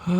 What's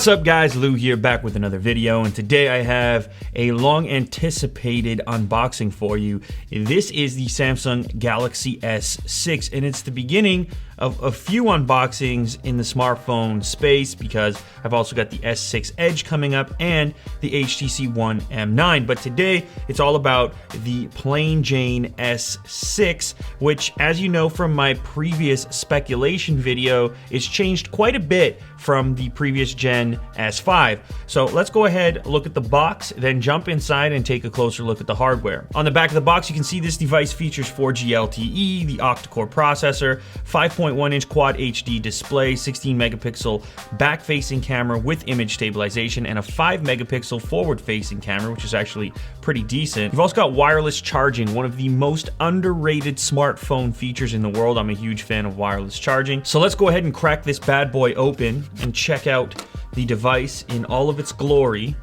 up guys, Lou here, back with another video, and today I have a long anticipated unboxing for you. This is the Samsung Galaxy S6 and it's the beginning of a few unboxings in the smartphone space because I've also got the S6 Edge coming up and the HTC One M9. But today it's all about the plain Jane S6, which, as you know from my previous speculation video, is changed quite a bit from the previous gen S5. So let's go ahead, look at the box, then jump inside and take a closer look at the hardware. On the back of the box, you can see this device features 4G LTE, the octa-core processor, 5.1-inch Quad HD display, 16 megapixel back-facing camera with image stabilization, and a 5 megapixel forward-facing camera, which is actually pretty decent. You've also got wireless charging, one of the most underrated smartphone features in the world. I'm a huge fan of wireless charging. So let's go ahead and crack this bad boy open and check out the device in all of its glory.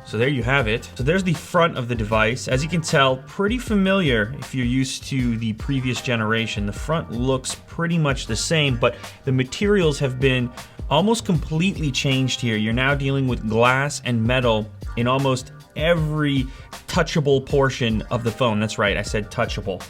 So there you have it. So there's the front of the device. As you can tell, pretty familiar if you're used to the previous generation. The front looks pretty much the same, but the materials have been almost completely changed here. You're now dealing with glass and metal in almost every touchable portion of the phone. That's right, I said touchable.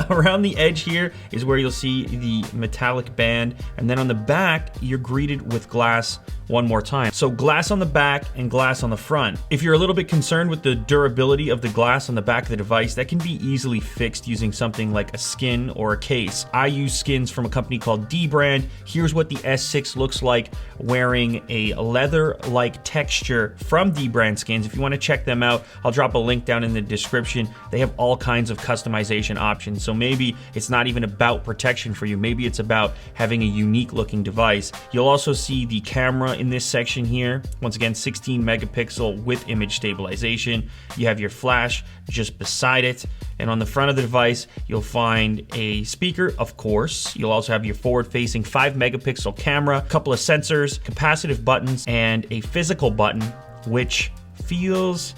Around the edge here is where you'll see the metallic band, and then on the back you're greeted with glass one more time. So glass on the back and glass on the front. If you're a little bit concerned with the durability of the glass on the back of the device, that can be easily fixed using something like a skin or a case. I use skins from a company called Dbrand. Here's what the S6 looks like wearing a leather-like texture from Dbrand skins. If you want to check them out, I'll drop a link down in the description. They have all kinds of customization options. So maybe it's not even about protection for you. Maybe it's about having a unique looking device. You'll also see the camera in this section here. Once again, 16 megapixel with image stabilization. You have your flash just beside it. And on the front of the device, you'll find a speaker, of course. You'll also have your forward-facing 5 megapixel camera, a couple of sensors, capacitive buttons, and a physical button, which feels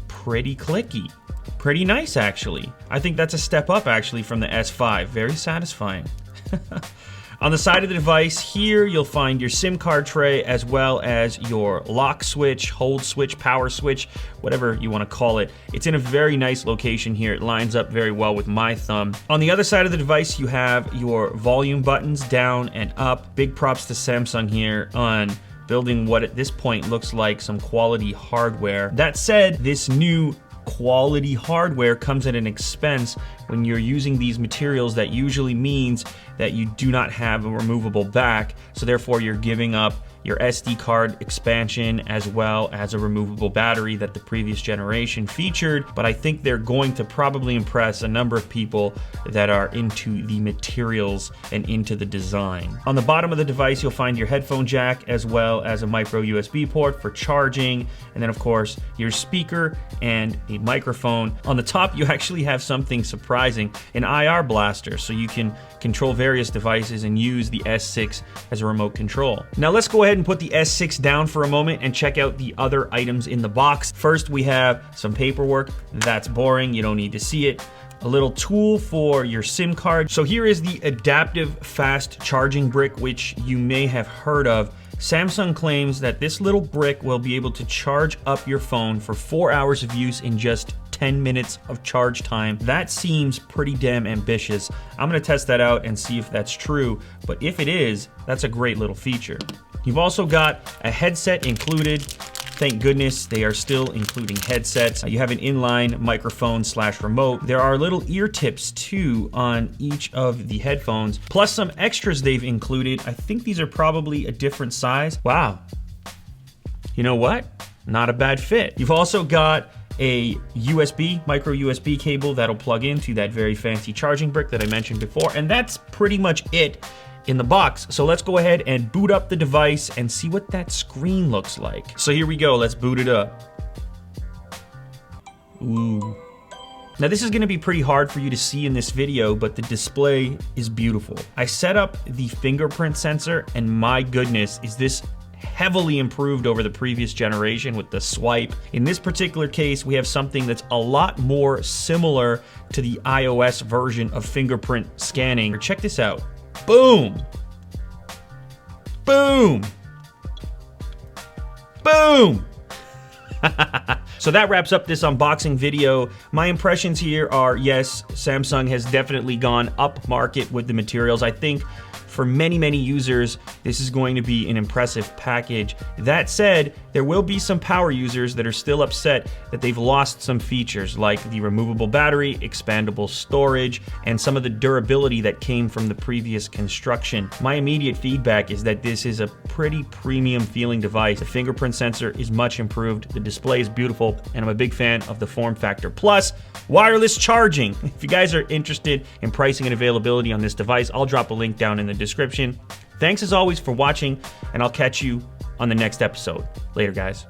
pretty clicky. Pretty nice, actually. I think that's a step up, actually, from the S5. Very satisfying. On the side of the device here, you'll find your SIM card tray as well as your lock switch, hold switch, power switch, whatever you want to call it. It's in a very nice location here. It lines up very well with my thumb. On the other side of the device, you have your volume buttons down and up. Big props to Samsung here on building what at this point looks like some quality hardware. That said, this new quality hardware comes at an expense. When you're using these materials, that usually means that you do not have a removable back, so therefore you're giving up your SD card expansion as well as a removable battery that the previous generation featured. But I think they're going to probably impress a number of people that are into the materials and into the design. On the bottom of the device, you'll find your headphone jack as well as a micro USB port for charging, and then of course your speaker and a microphone. On the top, you actually have something surprising, an IR blaster, so you can control various devices and use the S6 as a remote control. Now let's go ahead and put the S6 down for a moment and check out the other items in the box. First, we have some paperwork. That's boring, you don't need to see it. A little tool for your SIM card. So here is the adaptive fast charging brick, which you may have heard of. Samsung claims that this little brick will be able to charge up your phone for 4 hours of use in just 10 minutes of charge time. That seems pretty damn ambitious. I'm gonna test that out and see if that's true, but if it is, that's a great little feature. You've also got a headset included. Thank goodness they are still including headsets. You have an inline microphone / remote. There are little ear tips too on each of the headphones, plus some extras they've included. I think these are probably a different size. Wow. You know what? Not a bad fit. You've also got a micro USB cable that'll plug into that very fancy charging brick that I mentioned before, and that's pretty much it in the box. So let's go ahead and boot up the device and see what that screen looks like. So here we go, let's boot it up. Ooh. Now this is gonna be pretty hard for you to see in this video, but the display is beautiful. I set up the fingerprint sensor, and my goodness, is this heavily improved over the previous generation with the swipe. In this particular case, we have something that's a lot more similar to the iOS version of fingerprint scanning. Check this out. Boom! Boom. Boom. So that wraps up this unboxing video. My impressions here are, yes, Samsung has definitely gone up market with the materials. I think for many, many users, this is going to be an impressive package. That said, there will be some power users that are still upset that they've lost some features like the removable battery, expandable storage, and some of the durability that came from the previous construction. My immediate feedback is that this is a pretty premium feeling device. The fingerprint sensor is much improved, the display is beautiful, and I'm a big fan of the form factor. Plus, wireless charging. If you guys are interested in pricing and availability on this device, I'll drop a link down in the description. Thanks as always for watching, and I'll catch you on the next episode. Later, guys.